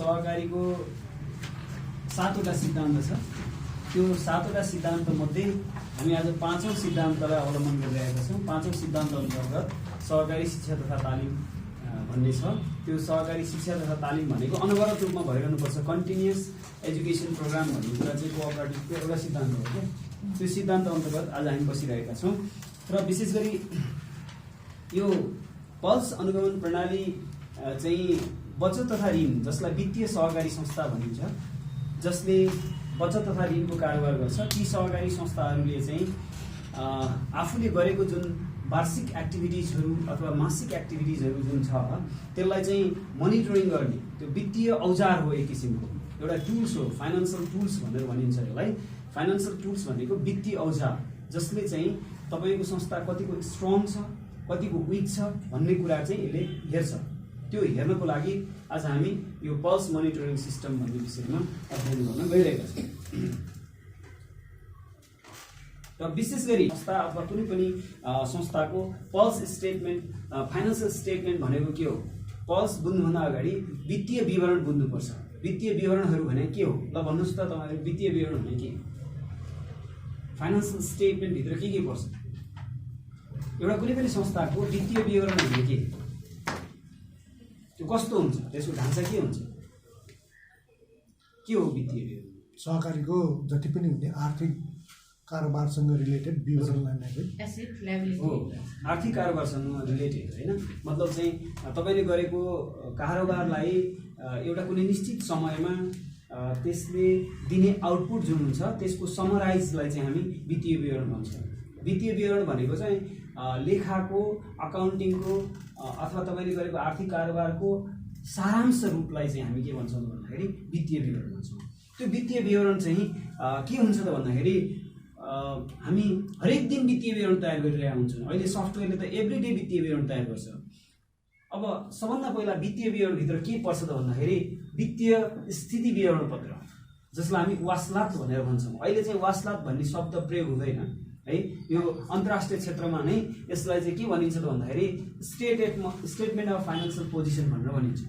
सहकारीको 7वटा सिद्धान्त छ। त्यो 7वटा सिद्धान्त मध्ये हामी आज 5औं सिद्धान्तलाई अवलम्बन गरिरहेका छौँ। 5औं सिद्धान्त अन्तर्गत सहकारी शिक्षा तथा तालिम भन्ने छ। त्यो सहकारी शिक्षा तथा तालिम भनेको अनवरत रूपमा भइरहनुपर्छ। कन्टिन्युअस एजुकेसन प्रोग्राम भन्ने कुरा चाहिँ कोअपरेटिभको एउटा सिद्धान्त हो क्या। त्यो सिद्धान्त अन्तर्गत आज हामी बसिरहेका छौँ र विशेष गरी यो पल्स अनुगमन प्रणाली चाहिँ बचत तथा ऋण, जसलाई वित्तीय सहकारी संस्था भनिन्छ, जसले बचत तथा ऋणको कारोबार गर्छ, ती सहकारी संस्थाहरूले चाहिँ आफूले गरेको जुन वार्षिक एक्टिभिटिजहरू अथवा मासिक एक्टिभिटिजहरू जुन छ त्यसलाई चाहिँ मोनिटरिङ गर्ने त्यो वित्तीय औजार हो। एक किसिमको एउटा टुल्स हो, फाइनेन्सियल टुल्स भनेर भनिन्छ यसलाई। फाइनेन्सियल टुल्स भनेको वित्तीय औजार, जसले चाहिँ तपाईँको संस्था कतिको स्ट्रङ छ, कतिको विक छ भन्ने कुरा चाहिँ यसले हेर्छ। त्यो हेर्नको लागि आज हामी यो पल्स मोनिटरिङ सिस्टम भन्ने विषयमा अध्ययन गर्न गइरहेका छौँ। र विशेष गरी संस्था अथवा कुनै पनि संस्थाको पल्स स्टेटमेन्ट, फाइनेन्सियल स्टेटमेन्ट भनेको के हो? पल्स बुझ्नुभन्दा अगाडि वित्तीय विवरण बुझ्नुपर्छ। वित्तीय विवरणहरू भने के हो? ल भन्नुहोस् त तपाईँहरू, वित्तीय विवरण भने के? फाइनेन्सियल स्टेटमेन्ट भित्र के पर्छ? एउटा कुनै पनि संस्थाको वित्तीय विवरण भने के? त्यो कस्तो हुन्छ? त्यसको ढाँचा के हुन्छ? के हो वित्तीय विवरण? सहकारीको जति पनि हुने आर्थिक कारोबारसँग रिलेटेड विवरणलाई नै हो, आर्थिक कारोबारसँग रिलेटेड होइन। मतलब चाहिँ तपाईँले गरेको कारोबारलाई एउटा कुनै निश्चित समयमा त्यसले दिने आउटपुट जुन हुन्छ त्यसको समराइजलाई चाहिँ हामी वित्तीय विवरण भन्छौँ। वित्तीय विवरण भनेको चाहिँ लेखाको, अकाउन्टिङको अथवा तपाईँले गरेको आर्थिक कारोबारको सारांश रूपलाई चाहिँ हामी के भन्छौँ भन्दाखेरि वित्तीय विवरण भन्छौँ। त्यो वित्तीय विवरण चाहिँ के हुन्छ त भन्दाखेरि हामी हरेक दिन वित्तीय विवरण तयार गरिरहेका हुन्छौँ। अहिले सफ्टवेयरले त एभ्रिडे वित्तीय विवरण तयार गर्छ। अब सबभन्दा पहिला वित्तीय विवरणभित्र के पर्छ त भन्दाखेरि वित्तीय स्थिति विवरण पत्र, जसलाई हामी वास्लात भनेर भन्छौँ। अहिले चाहिँ वास्लात भन्ने शब्द प्रयोग हुँदैन है। यो अन्तर्राष्ट्रिय क्षेत्रमा नै यसलाई चाहिँ के भनिन्छ त भन्दाखेरि स्टेटमेन्ट अफ फाइनेन्सियल पोजिसन भनेर भनिन्छ।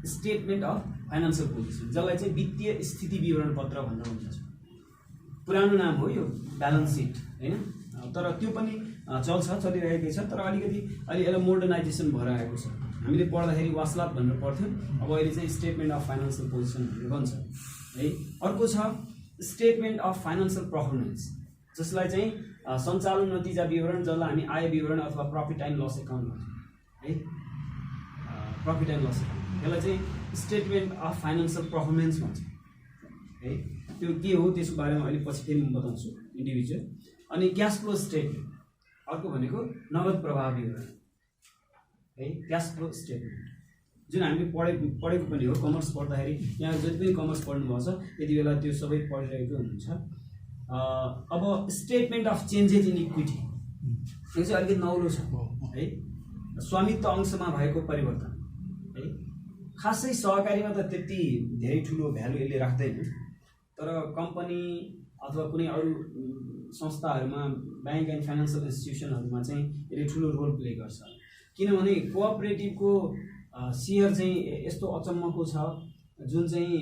स्टेटमेन्ट अफ फाइनेन्सियल पोजिसन, जसलाई चाहिँ वित्तीय स्थिति विवरण पत्र भनेर भनिन्छ। पुरानो नाम हो यो ब्यालेन्स सिट होइन, तर त्यो पनि चलिरहेकै छ। तर अलिकति अहिले यसलाई मोडर्नाइजेसन भएर आएको छ। हामीले पढ्दाखेरि वास्लात भनेर पढ्थ्यौँ, अब अहिले चाहिँ स्टेटमेन्ट अफ फाइनेन्सियल पोजिसन भनेर भन्छ है। अर्को छ स्टेटमेन्ट अफ फाइनेन्सियल पर्फर्मेन्स, जसलाई चाहिँ सञ्चालन नतिजा विवरण, जसलाई हामी आय विवरण अथवा प्रफिट एन्ड लस एकाउन्ट भन्छौँ है। प्रफिट एन्ड लस एकाउन्ट, यसलाई चाहिँ स्टेटमेन्ट अफ फाइनेन्सियल पर्फर्मेन्स भन्छ है। त्यो के हो त्यसको बारेमा अहिले पछि फेरि म बताउँछु इन्डिभिजुअल। अनि क्यास फ्लो स्टेटमेन्ट, अर्को भनेको नगद प्रवाह विवरण है। क्यास फ्लो स्टेटमेन्ट जुन हामीले पढेको पनि हो, कमर्स पढ्दाखेरि यहाँ जति पनि कमर्स पढ्नुभएको छ त्यति बेला त्यो सबै पढिरहेको हुनुहुन्छ। अब statement of changes in equity, यो चाहिँ अलिकति नौलो छ है। स्वामित्व अंशमा भएको परिवर्तन है। खासै सहकारीमा त त्यति धेरै ठुलो भ्यालु यसले राख्दैन, तर कम्पनी अथवा कुनै अरू संस्थाहरूमा, ब्याङ्क एन्ड फाइनेन्सियल इन्स्टिट्युसनहरूमा चाहिँ यसले ठुलो रोल प्ले गर्छ। किनभने कोअपरेटिभको सेयर चाहिँ यस्तो अचम्मको छ जुन चाहिँ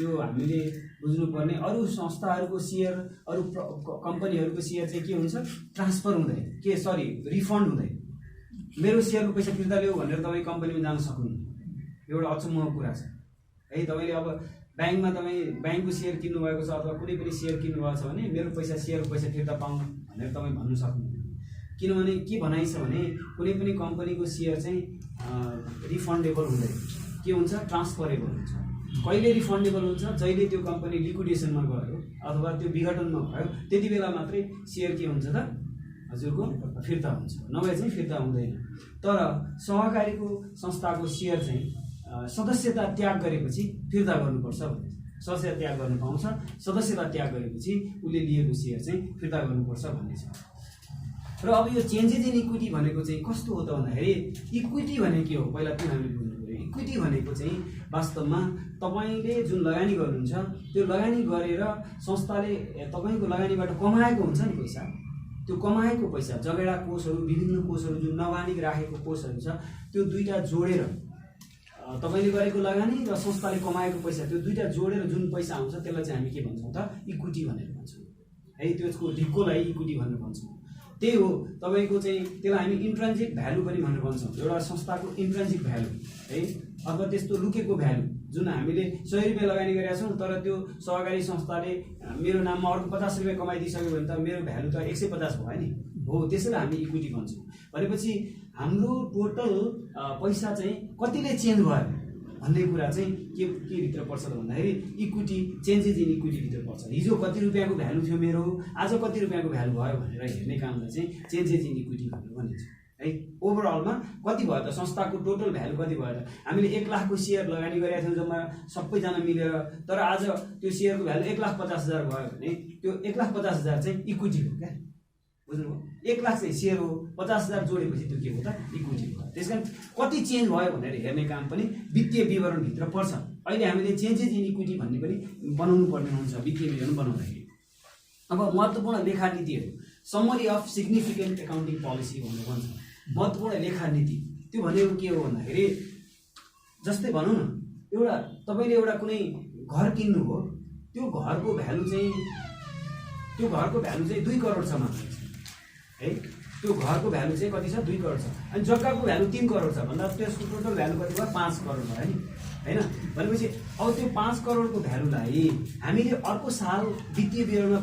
यो हामीले बुझ्नुपर्ने, अरू संस्थाहरूको सेयर, अरू कम्पनीहरूको सेयर चाहिँ के हुन्छ? ट्रान्सफर हुँदैन, रिफन्ड हुँदैन। मेरो सेयरको पैसा फिर्ता ल्याऊ भनेर तपाईँ कम्पनीमा जान सक्नुहुन्न। एउटा अचम्मको कुरा छ है। तपाईँले अब ब्याङ्कमा तपाईँ ब्याङ्कको सेयर किन्नुभएको छ अथवा कुनै पनि सेयर किन्नुभएको छ भने मेरो सेयरको पैसा फिर्ता पाउँ भनेर तपाईँ भन्नु सक्नुहुन्न। किनभने के भनाइ छ भने कुनै पनि कम्पनीको सेयर चाहिँ रिफन्डेबल हुँदैन। के हुन्छ? ट्रान्सफरेबल हुन्छ। कहिले रिफन्डेबल हुन्छ? जहिले त्यो कम्पनी लिक्विडेसनमा गयो अथवा त्यो विघटनमा भयो त्यति बेला मात्रै सेयर के हुन्छ त हजुरको फिर्ता हुन्छ, नभए चाहिँ फिर्ता हुँदैन। तर सहकारीको संस्थाको सेयर चाहिँ सदस्यता त्याग गरेपछि फिर्ता गर्नुपर्छ भन्ने, सदस्यता त्याग गर्न पाउँछ, सदस्यता त्याग गरेपछि उसले लिएको सेयर चाहिँ फिर्ता गर्नुपर्छ भन्ने छ। र अब यो चेन्जेस इन इक्विटी भनेको चाहिँ कस्तो हो त भन्दाखेरि, इक्विटी भनेको के हो पहिला त्यो हामीले बुझ्नु पऱ्यो। इक्विटी भनेको चाहिँ वास्तवमा तपाईँले जुन लगानी गर्नुहुन्छ त्यो लगानी गरेर संस्थाले तपाईँको लगानीबाट कमाएको हुन्छ नि पैसा, त्यो कमाएको पैसा जगेडा कोषहरू, विभिन्न कोषहरू जुन नवानिक राखेको कोषहरू छ त्यो दुईटा जोडेर तपाईँले गरेको लगानी र संस्थाले कमाएको पैसा त्यो दुईटा जोडेर जुन पैसा आउँछ त्यसलाई चाहिँ हामी के भन्छौँ त इक्विटी भनेर भन्छौँ है। त्यसको ढिक्कोलाई इक्विटी भनेर भन्छौँ। त्यही हो तपाईँको चाहिँ त्यसलाई हामी इन्ट्रान्जिक भ्यालु पनि भनेर भन्छौँ। एउटा संस्थाको इन्ट्रान्जिक भ्यालु है अथवा त्यस्तो लुकेको भ्यालु जुन हामीले 100 रुपियाँ लगानी गरेका छौँ तर त्यो सहकारी संस्थाले मेरो नाममा अर्को 50 रुपियाँ कमाइदिइसक्यो भने त मेरो भ्यालु त 150 भयो नि हो। त्यसैलाई हामी इक्विटी भन्छौँ। भनेपछि हाम्रो टोटल पैसा चाहिँ कतिले चेन्ज भयो भन्ने कुरा चाहिँ के भित्र पर्छ त भन्दाखेरि इक्विटी चेन्जेस इन इक्विटी भित्र पर्छ। हिजो कति रुपियाँको भ्यालु थियो मेरो, आज कति रुपियाँको भ्यालु भयो भनेर हेर्ने कामलाई चाहिँ चेन्जेस इन इक्विटी भनेर भनिन्छ है। ओभरअलमा कति भयो त संस्थाको टोटल भ्यालु कति भयो त। हामीले 1 लाखको सेयर लगानी गरेका थियौँ जम्मा सबैजना मिलेर, तर आज त्यो सेयरको भ्यालु 1,50,000 भयो भने त्यो 1,50,000 चाहिँ इक्विटी हो क्या, बुझ्नुभयो। 1 लाख चाहिँ सेयर हो, 50,000 जोडेपछि त्यो के हो त इक्विटी हो। त्यस कारण कति चेन्ज भयो भनेर हेर्ने काम पनि वित्तीय विवरणभित्र पर्छ। अहिले हामीले चेन्जेस इन इक्विटी भन्ने पनि बनाउनु पर्ने हुन्छ वित्तीय विवरण बनाउँदाखेरि। अब महत्त्वपूर्ण लेखा नीतिहरू summary of significant accounting policy भनेर भन्छ। महत्त्वपूर्ण लेखा नीति त्यो भनेको के हो भन्दाखेरि जस्तै भनौँ न एउटा तपाईँले एउटा कुनै घर किन्नु हो, त्यो घरको भ्यालु चाहिँ 2 करोड छ मात्र है। त्यो घरको भ्यालु चाहिँ कति छ 2 करोड छ। अनि जग्गाको भ्यालु 3 करोड छ भन्दा त्यसको टोटल भ्यालु कति भयो 5 करोड भयो नि हैन। भनेपछि अब त्यो 5 करोडको भ्यालुलाई हामीले अर्को साल वित्तीय विवरणमा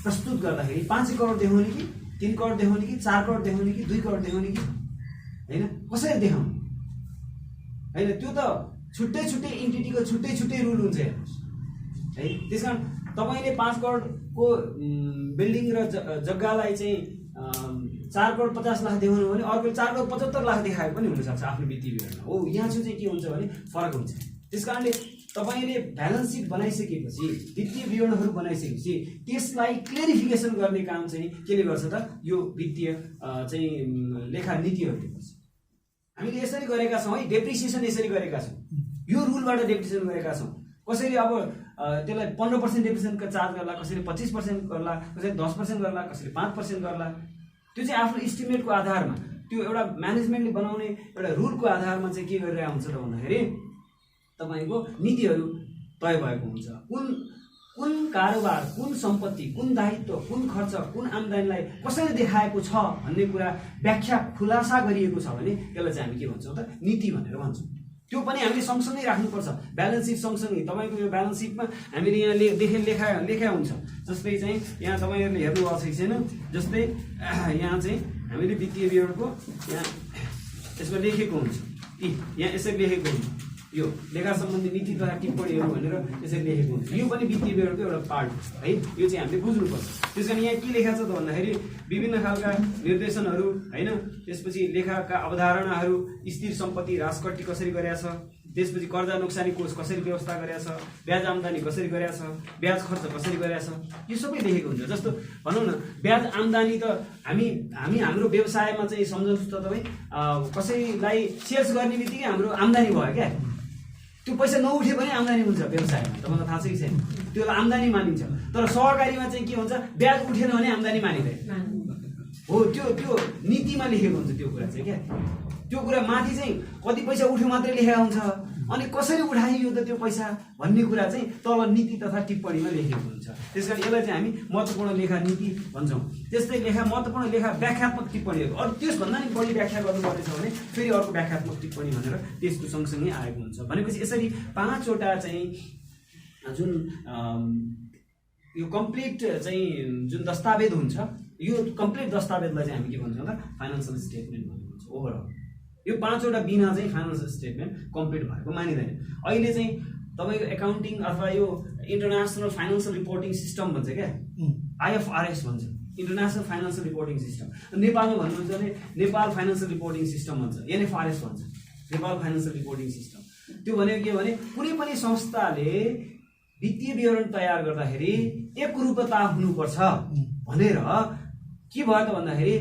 प्रस्तुत गर्दाखेरि 5 करोड देखाउने कि 3 करोड देखाउने कि 4 करोड देखाउने कि 2 करोड देखाउने कि हैन, कसरी देखाउने हैन। त्यो त छुट्टै छुट्टै इन्टिटीको छुट्टै छुट्टै रुल हुन्छ हेर्नुहोस् है। त्यसकारण तपाईँले 5 करोडको बिल्डिङ र जग्गालाई चाहिँ 4 करोड 50 लाख देखाउनु भने अर्को 4 करोड 75 लाख देखाएको पनि हुनसक्छ आफ्नो वित्तीय विवरणमा हो। यहाँ चाहिँ के हुन्छ भने फरक हुन्छ। त्यसकारणले तपाईँले ब्यालेन्स सिट बनाइसकेपछि वित्तीय विवरणहरू बनाइसकेपछि त्यसलाई क्लियरिफिकेसन गर्ने काम चाहिँ केले गर्छ त यो वित्तीय चाहिँ लेखा नीतिहरूले गर्छ। हामीले यसरी गरेका छौँ है, डेप्रिसिएसन यसरी गरेका छौँ, यो रुलबाट डेप्रिसिएसन गरेका छौँ। कसरी अब त्यसलाई 15% डेप्रिसिएसनको चार्ज गर्ला, कसरी 25% गर्ला, कसरी 10% गर्ला, कसरी 5% गर्ला, त्यो चाहिँ आफ्नो इस्टिमेटको आधारमा त्यो एउटा म्यानेजमेन्टले बनाउने एउटा रुलको आधारमा चाहिँ के गरिरहेको हुन्छ त भन्दाखेरि तपाईँको नीतिहरू तय भएको हुन्छ। कुन कारोबार, कुन सम्पत्ति, कुन दायित्व, कुन खर्च, कुन आम्दानीलाई कसरी देखाएको छ भन्ने कुरा व्याख्या खुलासा गरिएको छ भने त्यसलाई चाहिँ हामी के भन्छौँ त नीति भनेर भन्छौँ। त्यो पनि हामीले सँगसँगै राख्नुपर्छ ब्यालेन्स सिट सँगसँगै। तपाईँको यो ब्यालेन्स सिटमा हामीले यहाँ लेखा हुन्छ। जस्तै चाहिँ यहाँ तपाईँहरूले हेर्नु भएको छैन, जस्तै यहाँ चाहिँ हामीले वित्तीय विवरणको यहाँ यसमा लेखेको हुन्छ कि यहाँ यसरी लेखेको हुन्छ यो लेखा सम्बन्धी नीति तथा टिप्पणीहरू भनेर यसरी लेखेको हुन्छ। यो पनि वित्तीय विवरणको एउटा पार्ट है, यो चाहिँ हामीले बुझ्नुपर्छ। त्यस कारण यहाँ के लेखा छ त भन्दाखेरि विभिन्न खालका निर्देशनहरू हैन, त्यसपछि लेखाका अवधारणाहरू, स्थिर सम्पत्ति ह्रासकट्टी कसरी गरेका छ, त्यसपछि कर्जा नोक्सानी कोष कसरी व्यवस्था गरेका छ, ब्याज आम्दानी कसरी गरेका छ, ब्याज खर्च कसरी गरेका छ, यो सबै लेखेको हुन्छ। जस्तो भनौँ न ब्याज आम्दानी त हामी हाम्रो व्यवसायमा चाहिँ सम्झनुहोस् त तपाईँ कसैलाई सेल्स गर्ने बित्तिकै हाम्रो आम्दानी भयो क्या। त्यो पैसा नउठ्यो भने आम्दानी हुन्छ व्यवसायमा, तपाईँलाई थाहा छ कि छैन, त्यो आम्दानी मानिन्छ। तर सहकारीमा चाहिँ के हुन्छ ब्याज उठेन भने आम्दानी मानिँदैन हो। त्यो नीतिमा लेखेको हुन्छ त्यो कुरा चाहिँ क्या। त्यो कुरा माथि चाहिँ कति पैसा उठ्यो मात्रै लेखेको हुन्छ, अनि कसरी उठाइयो त त्यो पैसा भन्ने कुरा चाहिँ तल नीति तथा टिप्पणीमा लेखेको हुन्छ। त्यसकारण यसलाई चाहिँ हामी महत्त्वपूर्ण लेखा नीति भन्छौँ। त्यस्तै महत्त्वपूर्ण लेखा व्याख्यात्मक टिप्पणीहरू अरू त्यसभन्दा नि बढी व्याख्या गर्नुपर्ने छ भने फेरि अर्को व्याख्यात्मक टिप्पणी भनेर त्यसको सँगसँगै आएको हुन्छ। भनेपछि यसरी 5वटा चाहिँ जुन यो कम्प्लिट चाहिँ जुन दस्तावेज हुन्छ, यो कम्प्लिट दस्तावेजलाई चाहिँ हामी के भन्छौँ त फाइनेन्सियल स्टेटमेन्ट भन्ने भन्छौँ। ओभरअल यो 5वटा बिना चाहिँ फाइनेन्सियल स्टेटमेन्ट कम्प्लिट भएको मानिँदैन। अहिले चाहिँ तपाईँको एकाउन्टिङ अथवा यो इन्टरनेसनल फाइनेन्सियल रिपोर्टिङ सिस्टम भन्छ क्या, IFRS भन्छ, इन्टरनेसनल फाइनेन्सियल रिपोर्टिङ सिस्टम। नेपालमा भन्नुहुन्छ भने नेपाल फाइनेन्सियल रिपोर्टिङ सिस्टम भन्छ, NFRS भन्छ, नेपाल फाइनेन्सियल रिपोर्टिङ सिस्टम। त्यो भनेको के भने कुनै पनि संस्थाले वित्तीय विवरण तयार गर्दाखेरि एकरूपता हुनुपर्छ भनेर के भयो त भन्दाखेरि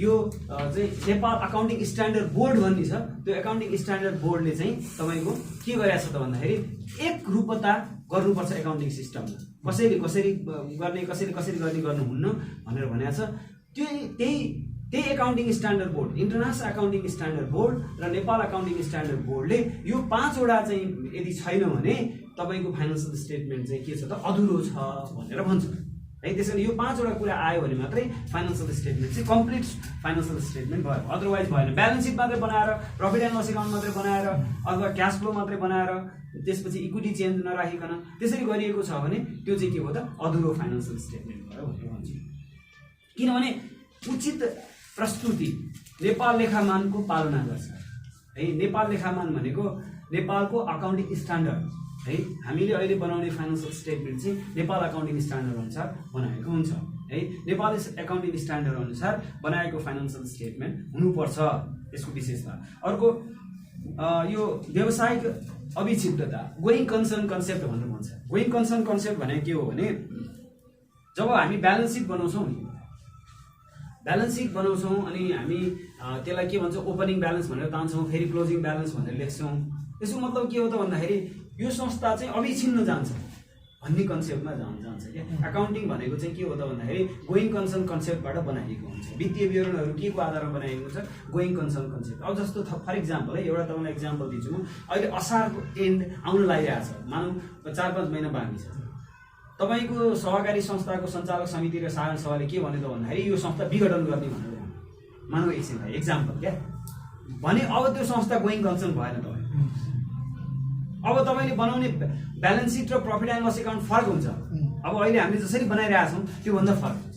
यो चाहिँ नेपाल अकाउन्टिङ स्ट्यान्डर्ड बोर्ड भन्ने छ, त्यो अकाउन्टिङ स्ट्यान्डर्ड बोर्डले चाहिँ तपाईँको के गरेको छ त भन्दाखेरि एकरूपता गर्नुपर्छ एकाउन्टिङ सिस्टममा, कसैले कसरी गर्ने कसैले कसरी गर्ने गर्नुहुन्न भनेर भनेको छ। त्यही त्यही accounting standard board, international accounting standard board र नेपाल एकाउन्टिङ स्ट्यान्डर्ड बोर्डले यो 5 वटा चाहिँ यदि छैन भने तपाईँको फाइनेन्सियल स्टेटमेन्ट चाहिँ के छ त अधुरो छ भनेर भन्छ है। त्यसैले यो 5 वटा कुरा आयो भने मात्रै फाइनेन्सियल स्टेटमेन्ट चाहिँ कम्प्लिट फाइनेन्सियल स्टेटमेन्ट भयो, अदरवाइज भएन। ब्यालेन्स सिट मात्रै बनाएर, प्रफिट एन्ड लस एकाउन्ट मात्रै बनाएर अथवा क्यास फ्लो मात्रै बनाएर त्यसपछि इक्विटी चेन्ज नराखिकन त्यसरी गरिएको छ भने त्यो चाहिँ के हो त अधुरो फाइनेन्सियल स्टेटमेन्ट भयो भनेर भन्छ। किनभने उचित प्रस्तुति नेपाल लेखामानको पालना गर्छ है। नेपाल लेखामान भनेको नेपालको अकाउन्टिङ स्ट्यान्डर्ड है। हामीले अहिले बनाउने फाइनेन्सियल स्टेटमेन्ट चाहिँ नेपाल अकाउन्टिङ स्ट्यान्डर्ड अनुसार बनाएको हुन्छ है। नेपाल एकाउन्टिङ स्ट्यान्डर्ड अनुसार बनाएको फाइनेन्सियल स्टेटमेन्ट हुनुपर्छ, यसको विशेषता। अर्को यो व्यावसायिक अभिक्षिप्तता, गोइङ कन्सर्न कन्सेप्ट भनेर भन्छ। गोइङ कन्सर्न कन्सेप्ट भनेको के हो भने जब हामी ब्यालेन्स सिट बनाउँछौँ नि, ब्यालेन्स सिट बनाउँछौँ अनि हामी त्यसलाई के भन्छ ओपनिङ ब्यालेन्स भनेर तान्छौँ, फेरि क्लोजिङ ब्यालेन्स भनेर लेख्छौँ। यसको मतलब के हो त भन्दाखेरि यो संस्था चाहिँ अभिछिन्न जान्छ भन्ने कन्सेप्टमा जान्छ क्या। एकाउन्टिङ भनेको चाहिँ के हो त भन्दाखेरि गोइङ कन्सर्न कन्सेप्टबाट बनाइएको हुन्छ। वित्तीय विवरणहरू के को आधारमा बनाइएको हुन्छ? Going concern concept. अब जस्तो फर इक्जाम्पल है, एउटा तपाईँलाई इक्जाम्पल दिन्छु म। अहिले असारको एन्ड आउन लागिरहेछ, मानौँ 4-5 महिना बाँकी छ। तपाईँको सहकारी संस्थाको सञ्चालक समिति र साधारण सभाले के भन्यो त भन्दाखेरि यो संस्था विघटन गर्ने भनेर मानौँ एकछिनलाई एक्जाम्पल क्या भने अब त्यो संस्था गोइङ कन्सर्न भएन। तपाईँ अब तपाईँले बनाउने ब्यालेन्स सिट र प्रफिट एन्ड लस एकाउन्ट फरक हुन्छ। अब अहिले हामीले जसरी बनाइरहेछौँ त्योभन्दा फरक हुन्छ।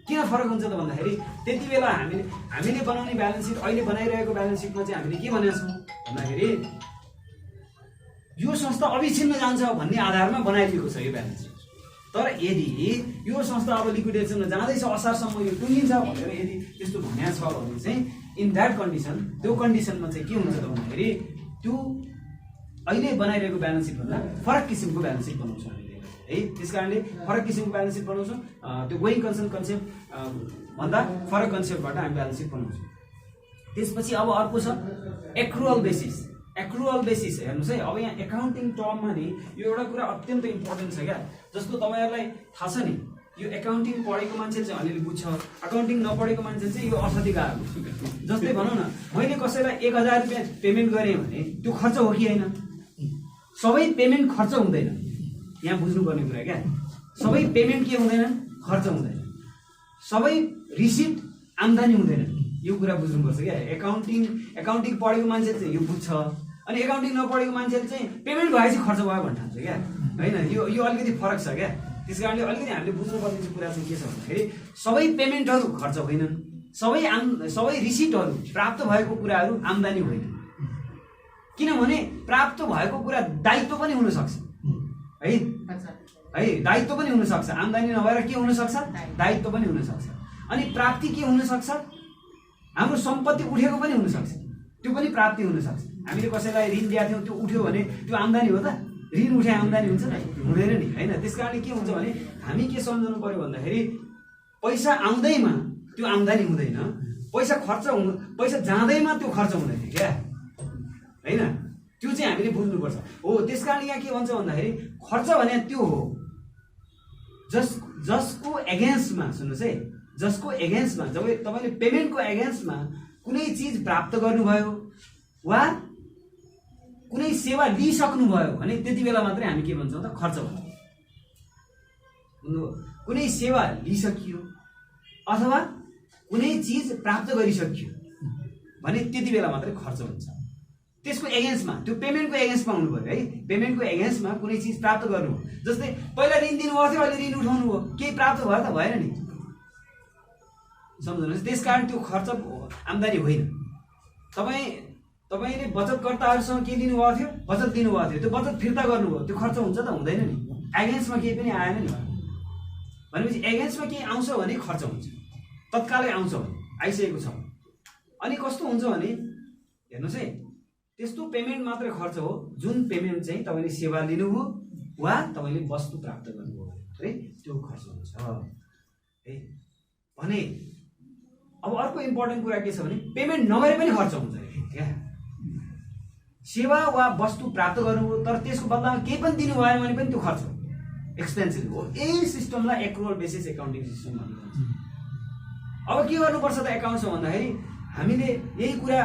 किन फरक हुन्छ त भन्दाखेरि त्यति बेला हामीले बनाउने ब्यालेन्स सिट, अहिले बनाइरहेको ब्यालेन्स सिटमा चाहिँ हामीले के भनेका छौँ भन्दाखेरि यो संस्था अभिछिन्न जान्छ भन्ने आधारमा बनाइदिएको छ यो ब्यालेन्स सिट। तर यदि यो संस्था अब लिक्विडेसनमा जाँदैछ, असारसम्म यो टुङ्गिन्छ भनेर यदि त्यस्तो भनेको छ भने चाहिँ इन द्याट कन्डिसन, त्यो कन्डिसनमा चाहिँ के हुन्छ त भन्दाखेरि त्यो अहिले बनाइरहेको ब्यालेन्स सिट भन्दा फरक किसिमको ब्यालेन्स सिट बनाउँछौँ हामीले है। त्यस कारणले फरक किसिमको ब्यालेन्स सिट बनाउँछौँ। त्यो गोइङ कन्सर्न कन्सेप्ट भन्दा फरक कन्सेप्टबाट हामी ब्यालेन्स सिट बनाउँछौँ। त्यसपछि अब अर्को छ एक्रुअल बेसिस। एक्रुअल बेसिस हेर्नुहोस् है, अब यहाँ एकाउन्टिङ टर्ममा नि यो एउटा कुरा अत्यन्त इम्पोर्टेन्ट छ क्या। जस्तो तपाईँहरूलाई थाहा छ नि, यो एकाउन्टिङ पढेको मान्छे चाहिँ अलिअलि बुझ्छ, एकाउन्टिङ नपढेको मान्छे चाहिँ यो अर्थात् गाह्रो। जस्तै भनौँ न, मैले कसैलाई 1000 रुपियाँ पेमेन्ट गरेँ भने त्यो खर्च हो कि होइन? सबै पेमेन्ट खर्च हुँदैन, यहाँ बुझ्नुपर्ने कुरा क्या। सबै पेमेन्ट के हुँदैन? खर्च हुँदैन। सबै रिसिप्ट आम्दानी हुँदैन, यो कुरा बुझ्नुपर्छ क्या। एकाउन्टिङ पढेको मान्छे चाहिँ यो बुझ्छ, अनि एकाउन्टिङ नपढेको मान्छेले चाहिँ पेमेन्ट भएपछि खर्च भयो भन्ने ठान्छ क्या होइन। यो अलिकति फरक छ क्या। त्यस कारणले अलिकति हामीले बुझ्नुपर्ने कुरा चाहिँ के छ भन्दाखेरि सबै पेमेन्टहरू खर्च होइनन्, सबै रिसिप्टहरू प्राप्त भएको कुराहरू आम्दानी होइन। किनभने प्राप्त भएको कुरा दायित्व पनि हुनसक्छ है, दायित्व पनि हुनसक्छ। आम्दानी नभएर के हुनसक्छ? दायित्व पनि हुनसक्छ। अनि प्राप्ति के हुनसक्छ? हाम्रो सम्पत्ति उठेको पनि हुनसक्छ, त्यो पनि प्राप्ति हुनसक्छ। हामीले कसैलाई ऋण दिएको थियौँ, त्यो उठ्यो भने त्यो आम्दानी हो त? ऋण उठे आम्दानी हुन्छ नि? हुँदैन नि होइन। त्यस कारणले के हुन्छ भने हामी के सम्झनु पर्यो भन्दाखेरि पैसा आउँदैमा त्यो आम्दानी हुँदैन, पैसा जाँदैमा त्यो खर्च हुँदैन क्या होइन। त्यो चाहिँ हामीले बुझ्नुपर्छ हो। त्यस कारण यहाँ के भन्छ भन्दाखेरि खर्च भने त्यो हो जसको एगेन्स्टमा, सुन्नुहोस् है, जसको एगेन्स्टमा जब तपाईँले पेमेन्टको एगेन्स्टमा कुनै चिज प्राप्त गर्नुभयो वा कुनै सेवा लिइसक्नुभयो भने त्यति बेला मात्रै हामी के भन्छौँ त? खर्च भन्छौँ। कुनै सेवा लिइसकियो अथवा कुनै चिज प्राप्त गरिसकियो भने त्यति बेला मात्रै खर्च हुन्छ। त्यसको एगेन्स्टमा, त्यो पेमेन्टको एगेन्स्टमा हुनु पर्यो है। पेमेन्टको एगेन्स्टमा कुनै चिज प्राप्त गर्नु, जस्तै पहिला ऋण दिनुभएको थियो, अहिले ऋण उठाउनु हो, केही प्राप्त भयो त? भएन नि, सम्झनुहोस्। त्यस कारण त्यो खर्च आम्दानी होइन। तपाईँले बचतकर्ताहरूसँग के लिनुभएको थियो? बचत दिनुभएको थियो, त्यो बचत फिर्ता गर्नुभयो, त्यो खर्च हुन्छ त? हुँदैन नि। एगेन्स्टमा केही पनि आएन नि भनेपछि एगेन्स्टमा केही आउँछ भने खर्च हुन्छ, तत्कालै आउँछ भने, आइसकेको छ। अनि कस्तो हुन्छ भने हेर्नुहोस् है, त्यस्तो पेमेन्ट मात्रै खर्च हो जुन पेमेन्ट चाहिँ तपाईँले सेवा लिनुभयो वा तपाईँले वस्तु प्राप्त गर्नुभयो है, त्यो खर्च हुन्छ है भने। अब अर्को इम्पोर्टेन्ट कुरा के छ भने पेमेन्ट नगरे पनि खर्च हुन्छ क्या। सेवा वा वस्तु प्राप्त गर्नुभयो तर त्यसको बदलामा केही पनि दिनु भएन भने पनि त्यो खर्च हो, एक्सपेन्सिभ हो। यही सिस्टमलाई एक्रुअल बेसिस एकाउन्टिङ सिस्टम भनिन्छ। अब के गर्नुपर्छ त एकाउन्ट्समा भन्दाखेरि हामीले यही कुरा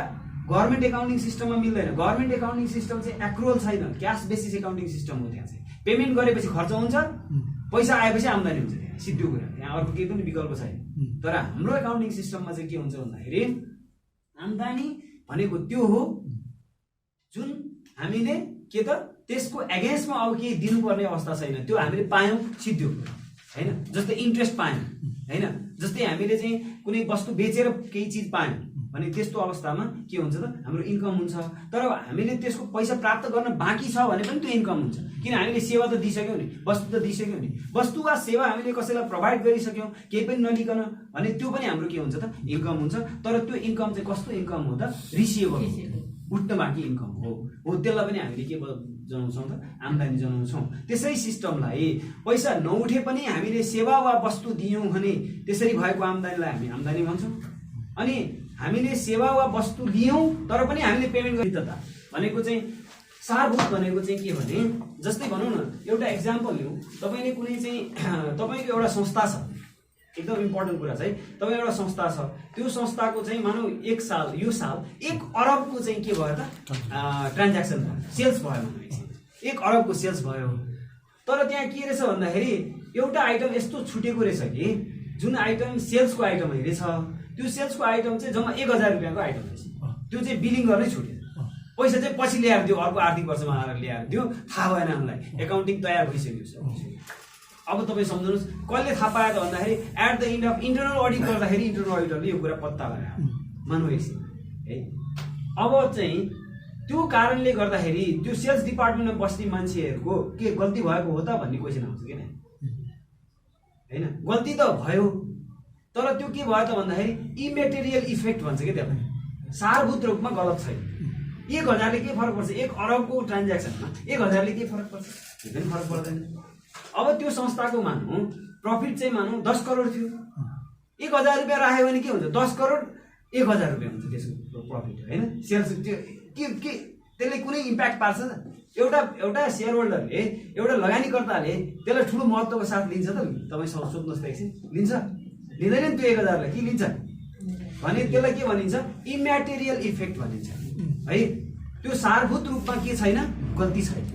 गभर्मेन्ट एकाउन्टिङ सिस्टममा मिल्दैन। गभर्मेन्ट एकाउन्टिङ सिस्टम चाहिँ एक्रुअल छैन, क्यास बेसिस एकाउन्टिङ सिस्टम हो। त्यहाँ चाहिँ पेमेन्ट गरेपछि खर्च हुन्छ, पैसा आएपछि आम्दानी हुन्छ। त्यहाँ सिद्धो कुरा, त्यहाँ अर्को केही पनि विकल्प छैन। तर हाम्रो एकाउन्टिङ सिस्टममा चाहिँ के हुन्छ भन्दाखेरि आम्दानी भनेको त्यो हो जुन हामीले के त त्यसको एगेन्स्टमा अब केही दिनुपर्ने अवस्था छैन, त्यो हामीले पायौँ सिद्धो होइन। जस्तै इन्ट्रेस्ट पायौँ होइन, जस्तै हामीले चाहिँ कुनै वस्तु बेचेर केही चिज पायौँ भने त्यस्तो अवस्थामा के हुन्छ त हाम्रो इन्कम हुन्छ। तर हामीले त्यसको पैसा प्राप्त गर्न बाँकी छ भने पनि त्यो इन्कम हुन्छ, किन हामीले सेवा त दिइसक्यौँ नि, वस्तु त दिइसक्यौँ नि। वस्तु वा सेवा हामीले कसैलाई प्रोभाइड गरिसक्यौँ केही पनि नलिकन भने त्यो पनि हाम्रो के हुन्छ त इन्कम हुन्छ। तर त्यो इन्कम चाहिँ कस्तो इन्कम हो त रिसिभेबल, उठ्न बाँकी इन्कम हो। त्यसलाई पनि हामीले के जनाउँछौँ त आम्दानी जनाउँछौँ। त्यसै सिस्टमलाई पैसा नउठे पनि हामीले सेवा वा वस्तु दियौँ भने त्यसरी भएको आम्दानीलाई हामी आम्दानी भन्छौँ। अनि हामीले सेवा वा वस्तु लियौँ तर पनि हामीले पेमेन्ट गरिदिता भनेको चाहिँ सारभूत भनेको चाहिँ के भने जस्तै भनौँ न एउटा एक्जाम्पल लिउँ। तपाईँले कुनै चाहिँ तपाईँको एउटा संस्था छ, एकदम इम्पोर्टेन्ट कुरा चाहिँ तपाईँ एउटा संस्था छ, त्यो संस्थाको चाहिँ मानौ यो साल 1 अरबको चाहिँ के भयो त ट्रान्ज्याक्सन भयो, सेल्स भयो भनेपछि 1 अरबको सेल्स भयो। तर त्यहाँ के रहेछ भन्दाखेरि एउटा आइटम यस्तो छुटेको रहेछ कि जुन आइटम सेल्सको आइटम रहेछ, त्यो सेल्सको आइटम चाहिँ जम्मा 1000 रुपियाँको आइटम रहेछ। त्यो चाहिँ बिलिङ गर्नै छुट्यो, पैसा चाहिँ पछि ल्याएर दियो, अर्को आर्थिक वर्षमा आएर ल्याएर दियो, थाहा भएन हामीलाई। एकाउन्टिङ तयार भइसक्यो। अब तपाईँ सम्झनुहोस् कसले थाहा पायो त भन्दाखेरि at the end of internal audit गर्दाखेरि इन्टरनल अडिटरले यो कुरा पत्ता लगायो, मानौ एकछिन है। अब चाहिँ त्यो कारणले गर्दाखेरि त्यो सेल्स डिपार्टमेन्टमा बस्ने मान्छेहरूको के गल्ती भएको हो त भन्ने क्वेसन आउँछ किन होइन। गल्ती त भयो तर त्यो के भयो त भन्दाखेरि इमेटेरियल इफेक्ट भन्छ कि त्यसलाई, सारभूत रूपमा गलत छैन। 1000ले के फरक पर्छ, 1 अरबको ट्रान्ज्याक्सनमा 1000ले के फरक पर्छ, केही पनि फरक पर्दैन। अब त्यो संस्थाको मानौँ प्रफिट चाहिँ मानौँ 10 करोड थियो, 1000 रुपियाँ राख्यो भने के हुन्छ 10 करोड 1000 रुपियाँ हुन्छ त्यसको प्रफिट होइन। सेल्स त्यो के त्यसले कुनै इम्प्याक्ट पार्छ त? एउटा सेयर होल्डरले एउटा लगानीकर्ताले त्यसलाई ठुलो महत्त्वको साथ लिन्छ त? तपाईँ सोध्नुहोस् त एकछिन, लिन्छ लिँदैन नि? त्यो 1000लाई के लिन्छ भने त्यसलाई के भनिन्छ इम्याटेरियल इफेक्ट भनिन्छ है। त्यो सारभूत रूपमा के छैन, गल्ती छैन।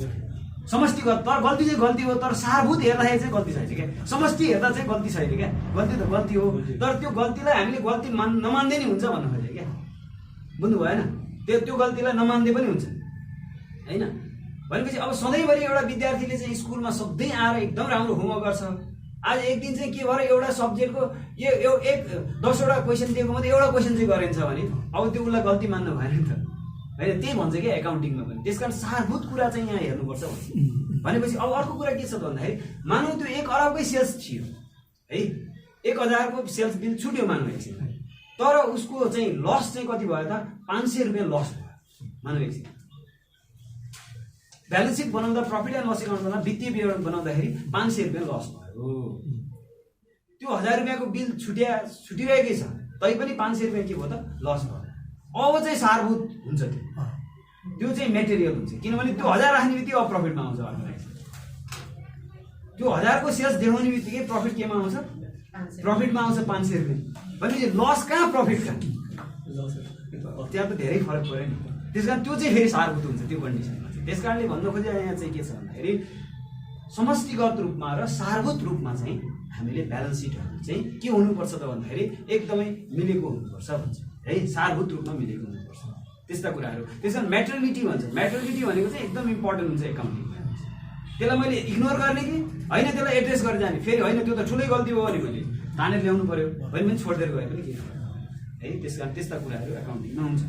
समष्टिगत तर गल्ती चाहिँ गल्ती हो, तर सारभूत हेर्दाखेरि चाहिँ गल्ती छैन क्या। समष्टि हेर्दा चाहिँ गल्ती छैन क्या, गल्ती त गल्ती हो, तर त्यो गल्तीलाई हामीले गल्ती नमान्दै नि हुन्छ भन्नु खोजेँ क्या, बुझ्नु भएन? त्यो गल्तीलाई नमान्दै पनि हुन्छ होइन। भनेपछि अब सधैँभरि एउटा विद्यार्थीले चाहिँ स्कुलमा सधैँ आएर एकदम राम्रो होमवर्क गर्छ, आज एक दिन चाहिँ के भएर एउटा सब्जेक्टको 10वटा क्वेसन दिएको मात्रै एउटा क्वेसन चाहिँ गरिन्छ भने अब त्यो उसलाई गल्ती मान्नु भएन नि त होइन। त्यही भन्छ क्या एकाउन्टिङमा पनि। त्यस कारण सारभूत कुरा चाहिँ यहाँ हेर्नुपर्छ भनेपछि अब अर्को कुरा के छ त भन्दाखेरि मानौँ त्यो 1 अरबकै सेल्स थियो है, 1000को सेल्स बिल छुट्यो मानौँ एकछिन, तर उसको चाहिँ लस चाहिँ कति भयो त 500 रुपियाँ लस भयो मानौँ एकछिन। ब्यालेन्स सिट बनाउँदा प्रफिट एन्ड लस एकाउन्ट बनाउँदा वित्तीय विवरण बनाउँदाखेरि 500 रुपियाँ लस भयो। त्यो 1000 रुपियाँको बिल छुटिरहेकै छ तैपनि 500 रुपियाँ के भयो त लस भयो। अब चाहिँ सारभूत हुन्छ, त्यो चाहिँ मेटेरियल हुन्छ, किनभने त्यो 1000 राख्ने बित्तिकै अब प्रफिटमा आउँछ। त्यो 1000को सेल्स देखाउने बित्तिकै प्रफिट केमा आउँछ, प्रफिटमा आउँछ 500 रुपियाँ। भनेपछि लस कहाँ प्रफिट कहाँ, त्यहाँ त धेरै फरक पऱ्यो नि। त्यस कारण त्यो चाहिँ फेरि सारभूत हुन्छ त्यो कन्डिसनमा चाहिँ। त्यस कारणले भन्नु खोजे यहाँ चाहिँ के छ भन्दाखेरि समष्टिगत रूपमा र सारभूत रूपमा चाहिँ हामीले ब्यालेन्स सिटहरू चाहिँ के हुनुपर्छ त भन्दाखेरि एकदमै मिलेको हुनुपर्छ भन्छ है, सारभूत रूपमा मिलेको हुनुपर्छ त्यस्ता कुराहरू। त्यस कारण म्याटेरियलिटी भन्छ। म्याटेरियलिटी भनेको चाहिँ एकदम इम्पोर्टेन्ट हुन्छ एकाउन्टिङमा। त्यसलाई मैले इग्नोर गर्ने कि होइन, त्यसलाई एड्रेस गरेर जाने, फेरि होइन त्यो त ठुलै गल्ती हो भने मैले तानेर ल्याउनु पऱ्यो भने पनि छोडिदिएर गए पनि के है। त्यस कारण त्यस्ता कुराहरू एकाउन्टिङमा हुन्छ।